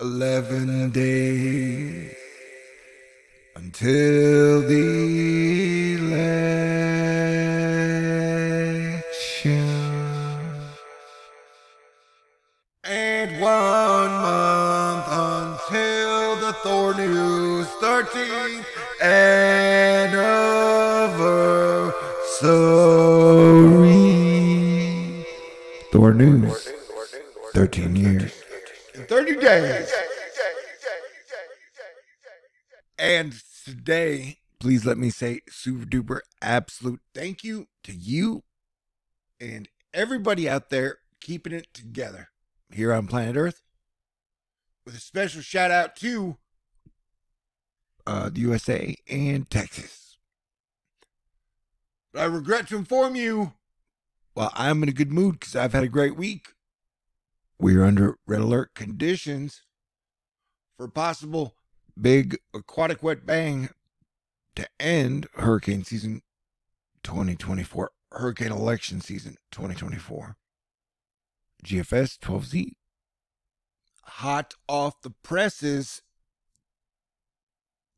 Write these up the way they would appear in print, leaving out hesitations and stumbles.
11 days until the election. And 1 month until the Thor News 13th anniversary. Thor News, 13 years. 30 days. And today, please let me say super duper absolute thank you to you and everybody out there keeping it together here on planet Earth. With a special shout out to the USA and Texas. But I regret to inform you, while I'm in a good mood because I've had a great week, we're under red alert conditions for possible big aquatic wet bang to end hurricane season 2024, hurricane election season 2024. GFS 12Z, hot off the presses,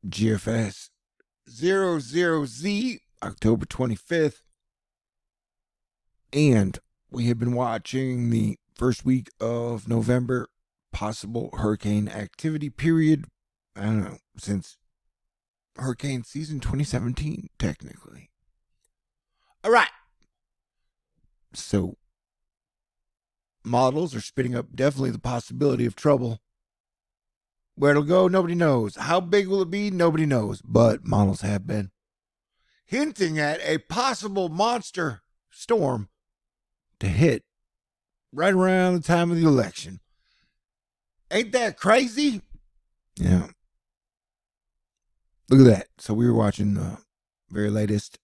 GFS 00Z, October 25th. And we have been watching the first week of November possible hurricane activity period. I don't know, since hurricane season 2017, technically. All right. So, models are spitting up definitely the possibility of trouble. Where it'll go, nobody knows. How big will it be? Nobody knows. But models have been hinting at a possible monster storm to hit right around the time of the election. Ain't that crazy? Yeah. Look at that. So we were watching the very latest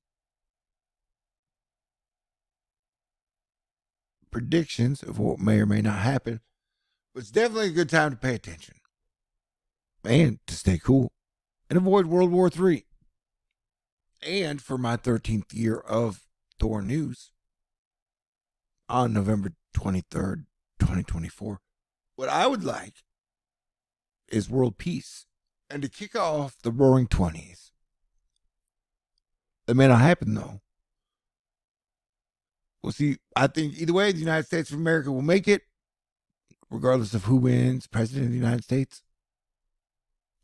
predictions of what may or may not happen. But it's definitely a good time to pay attention. And to stay cool. And avoid World War III. And for my 13th year of Thor News, on November 23rd, 2024, what I would like is world peace. And to kick off the Roaring 20s. It may not happen, though. We'll see. I think either way, the United States of America will make it, regardless of who wins president of the United States.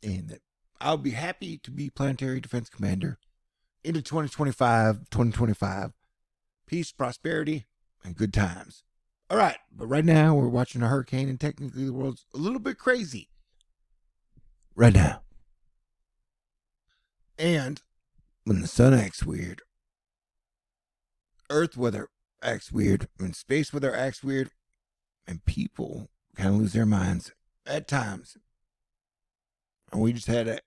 And I'll be happy to be Planetary Defense Commander into 2025. Peace, prosperity, and good times. All right, but right now we're watching a hurricane, and technically the world's a little bit crazy right now. And when the sun acts weird, Earth weather acts weird, and space weather acts weird, and people kind of lose their minds at times. And we just had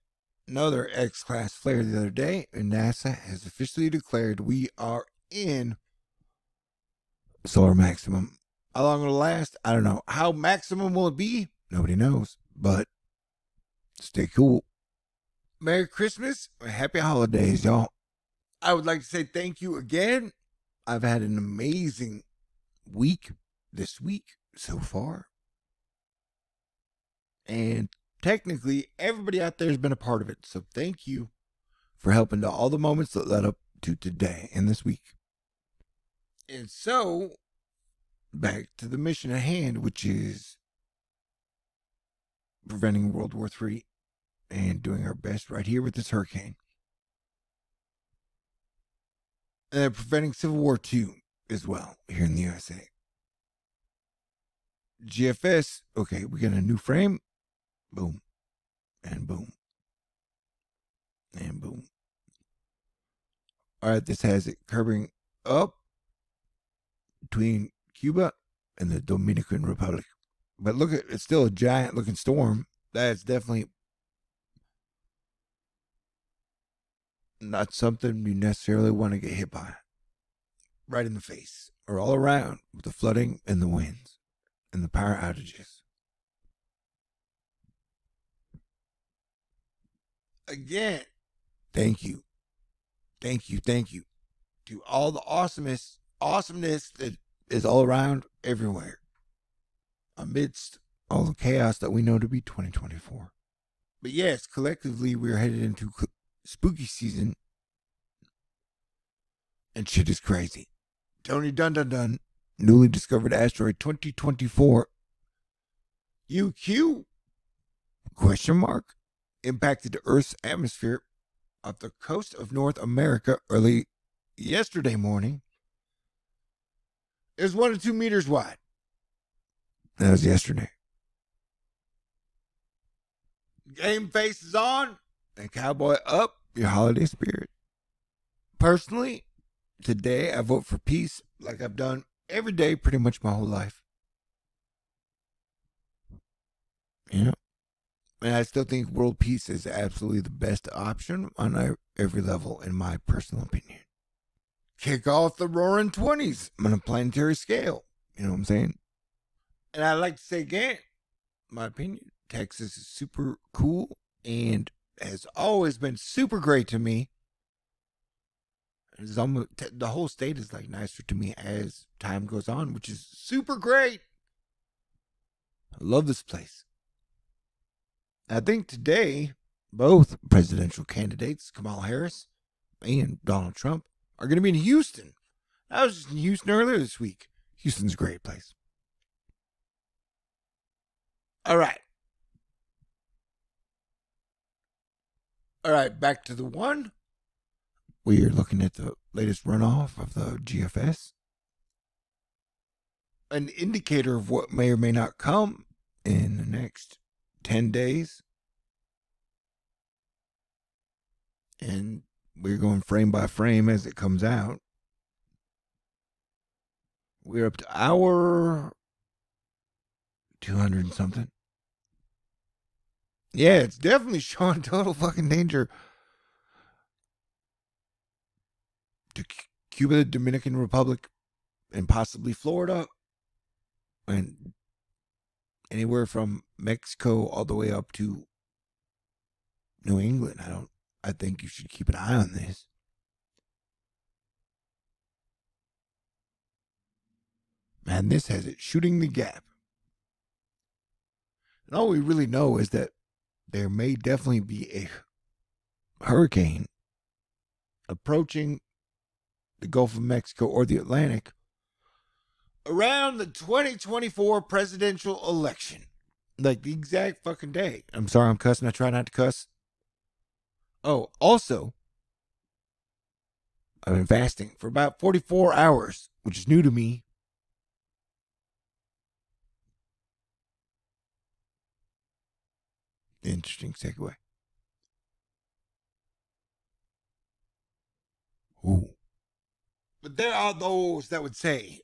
another X-class flare the other day, and NASA has officially declared we are in solar maximum. How long it'll last? I don't know. How maximum will it be? Nobody knows. But stay cool. Merry Christmas. Happy holidays, y'all. I would like to say thank you again. I've had an amazing week this week so far. And technically, everybody out there has been a part of it. So thank you for helping to all the moments that led up to today and this week. And so, back to the mission at hand, which is preventing World War III and doing our best right here with this hurricane. And preventing Civil War II as well here in the USA. GFS, okay, we got a new frame. Boom. And boom. And boom. All right, this has it curving up between Cuba and the Dominican Republic. But look at it's still a giant looking storm. That's definitely not something you necessarily want to get hit by. Right in the face or all around with the flooding and the winds and the power outages. Again, thank you to all the awesomeness that is all around everywhere amidst all the chaos that we know to be 2024. But yes, collectively, we're headed into spooky season. And shit is crazy. Tony Dun Dun Dun, newly discovered asteroid 2024 UQ, question mark, impacted Earth's atmosphere off the coast of North America early yesterday morning. It was 1 to 2 meters wide. That was yesterday. Game face is on and cowboy up your holiday spirit. Personally, today I vote for peace like I've done every day pretty much my whole life. Yeah. And I still think world peace is absolutely the best option on every level, in my personal opinion. Kick off the roaring 20s on a planetary scale. You know what I'm saying? And I'd like to say again, my opinion, Texas is super cool and has always been super great to me. It's almost, the whole state is like nicer to me as time goes on, which is super great. I love this place. I think today, both presidential candidates, Kamala Harris and Donald Trump, are going to be in Houston. I was just in Houston earlier this week. Houston's a great place. All right. All right, back to the one. We are looking at the latest runoff of the GFS. An indicator of what may or may not come in the next 10 days. And we're going frame by frame as it comes out. We're up to hour 200 and something. Yeah, it's definitely showing total fucking danger to Cuba, the Dominican Republic, and possibly Florida, and anywhere from Mexico all the way up to New England. I think you should keep an eye on this. Man, this has it shooting the gap. And all we really know is that there may definitely be a hurricane approaching the Gulf of Mexico or the Atlantic around the 2024 presidential election. Like the exact fucking day. I'm sorry I'm cussing. I try not to cuss. Oh, also, I've been fasting for about 44 hours, which is new to me. Interesting segue. Ooh. But there are those that would say,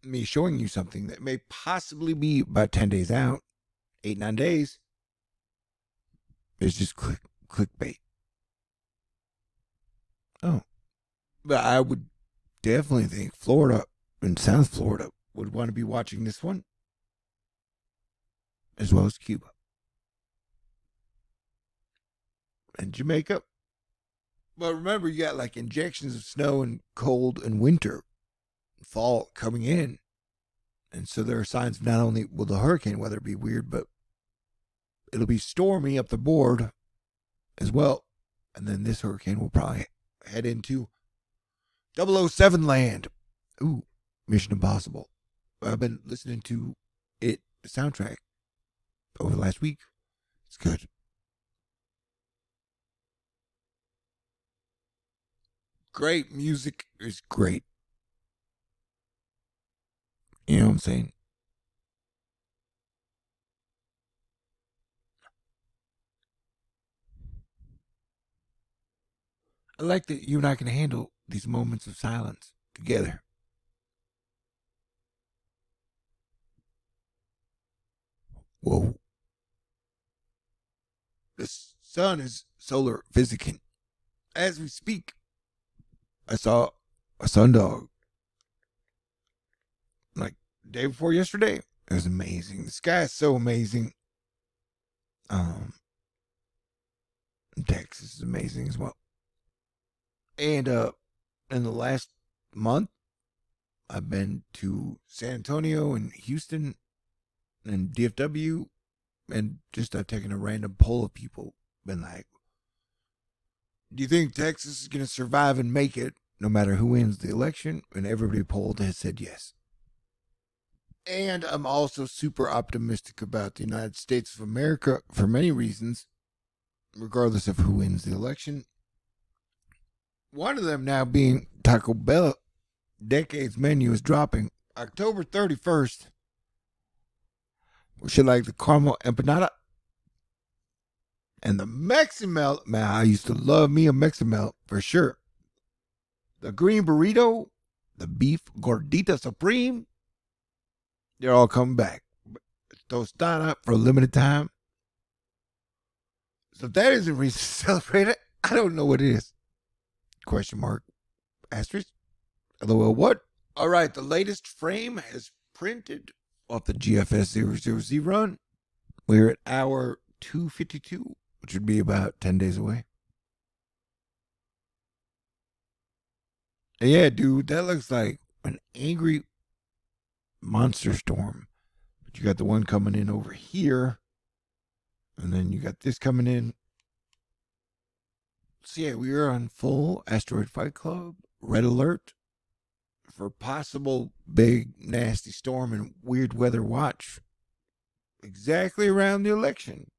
me showing you something that may possibly be about 10 days out, 8-9 days, is just clickbait. Oh. But I would definitely think Florida and South Florida would want to be watching this one, as well as Cuba. And Jamaica. But remember, you got like injections of snow and cold and winter, fall coming in. And so there are signs of not only will the hurricane weather be weird, but it'll be stormy up the board as well. And then this hurricane will probably head into 007 land. Ooh, Mission Impossible. I've been listening to it, the soundtrack, over the last week. It's good. Great music is great. You know what I'm saying? I like that you and I can handle these moments of silence together. Whoa. The sun is solar physicant. As we speak, I saw a sundog like the day before yesterday. It was amazing. The sky is so amazing. Texas is amazing as well. And in the last month, I've been to San Antonio and Houston and DFW, and just taking a random poll of people, been like, do you think Texas is going to survive and make it no matter who wins the election? And everybody polled has said yes. And I'm also super optimistic about the United States of America for many reasons, regardless of who wins the election. One of them now being Taco Bell Decades menu is dropping October 31st. Should like the caramel empanada and the Meximel. Man, I used to love me a Meximel for sure. The green burrito, the beef gordita supreme, they're all coming back. Tostada for a limited time. So if that isn't reason to celebrate it, I don't know what it is. Question mark. Asterisk. LOL what? All right, the latest frame has printed off the GFS 000 run. We're at hour 252, which would be about 10 days away. And yeah, dude, that looks like an angry monster storm. But you got the one coming in over here, and then you got this coming in. So yeah, we are on full Asteroid Fight Club red alert for possible big nasty storm and weird weather watch exactly around the election.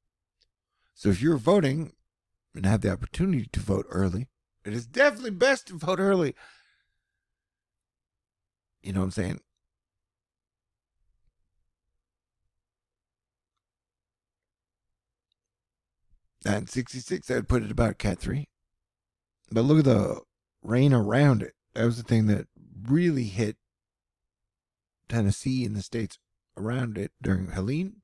So if you're voting and have the opportunity to vote early, it is definitely best to vote early. You know what I'm saying? At 66, I'd put it about Cat 3. But look at the rain around it. That was the thing that really hit Tennessee and the states around it during Helene.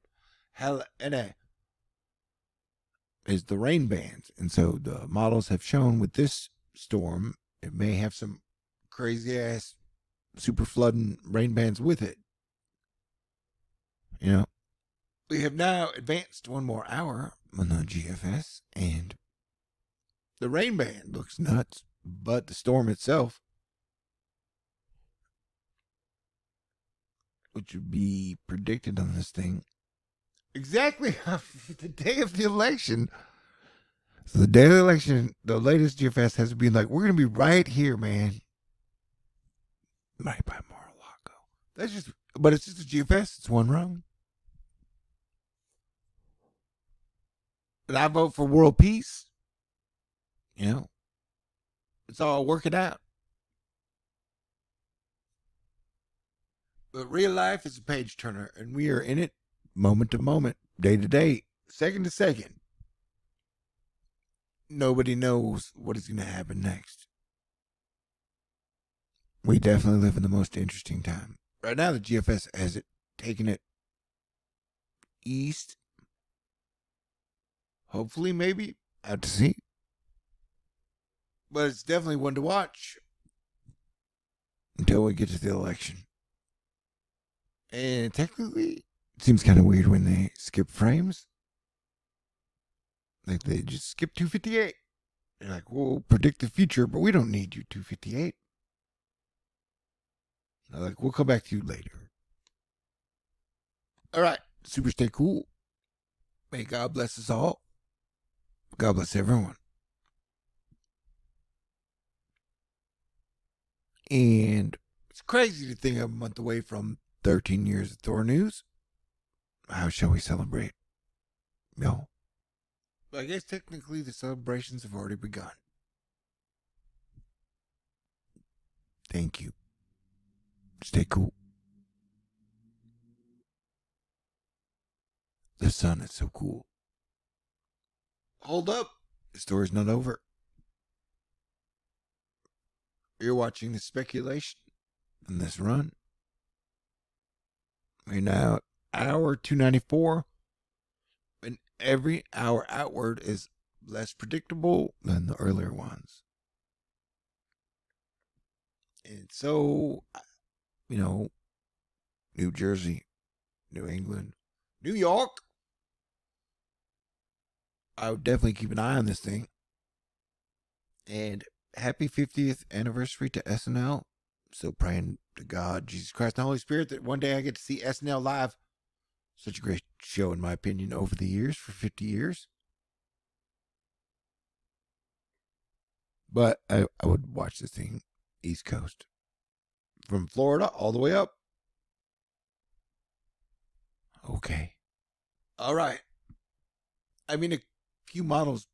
Is the rain bands. And so the models have shown with this storm, it may have some crazy ass super flooding rain bands with it. You know, we have now advanced one more hour on the GFS, and the rain band looks nuts, but the storm itself, which would be predicted on this thing exactly on the day of the election. So the day of the election, the latest GFS has to be like, we're going to be right here, man. Right by Mar-a-Lago. That's just, but it's just a GFS. It's one rung. But I vote for world peace. You know, it's all working out. But real life is a page turner, and we are in it moment to moment, day to day, second to second. Nobody knows what is going to happen next. We definitely live in the most interesting time. Right now, the GFS has it taken it east. Hopefully, maybe, out to sea. But it's definitely one to watch until we get to the election. And technically, it seems kind of weird when they skip frames. Like they just skip 258. They're like, we'll predict the future, but we don't need you 258. They're like, we'll come back to you later. All right, super stay cool. May God bless us all. God bless everyone. And it's crazy to think I'm a month away from 13 years of Thor news. How shall we celebrate? No. I guess technically the celebrations have already begun. Thank you. Stay cool. The sun is so cool. Hold up. The story's not over. You're watching the speculation in this run. We're now at hour 294. And every hour outward is less predictable than the earlier ones. And so, you know, New Jersey, New England, New York. I would definitely keep an eye on this thing. And happy 50th anniversary to SNL. Still praying to God, Jesus Christ, and the Holy Spirit that one day I get to see SNL live. Such a great show, in my opinion, over the years, for 50 years. But I would watch this thing East Coast. From Florida all the way up. Okay. All right. I mean, a few models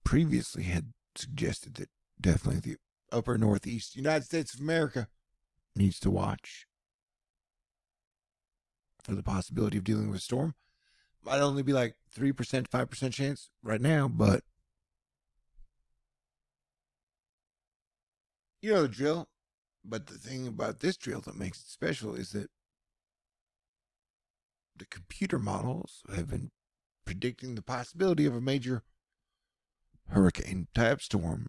previously had suggested that definitely the upper Northeast United States of America needs to watch for the possibility of dealing with a storm. Might only be like 3%, 5% chance right now, but you know the drill. But the thing about this drill that makes it special is that the computer models have been predicting the possibility of a major hurricane type storm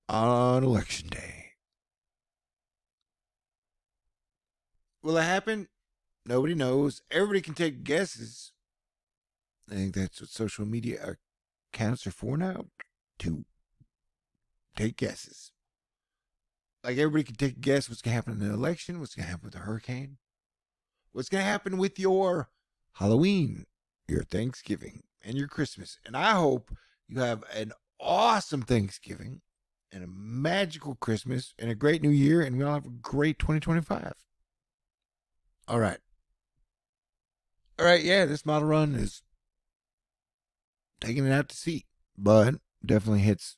on election day. Will it happen? Nobody knows. Everybody can take guesses. I think that's what social media accounts are for now, to take guesses. Like, everybody can take a guess what's going to happen in the election, what's going to happen with the hurricane, what's going to happen with your Halloween, your Thanksgiving, and your Christmas. And I hope you have an awesome Thanksgiving and a magical Christmas and a great New Year, and we all have a great 2025. All right. Yeah, this model run is taking it out to sea, but definitely hits.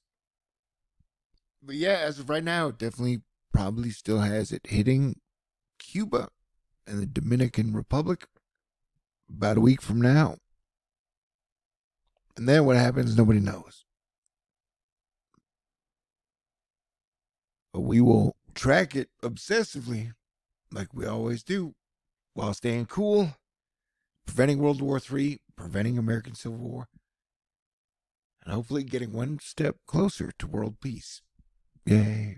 But yeah, as of right now, it definitely probably still has it hitting Cuba and the Dominican Republic about a week from now. And then what happens, nobody knows. But we will track it obsessively, like we always do, while staying cool, preventing World War III, preventing American Civil War, and hopefully getting one step closer to world peace. Yay.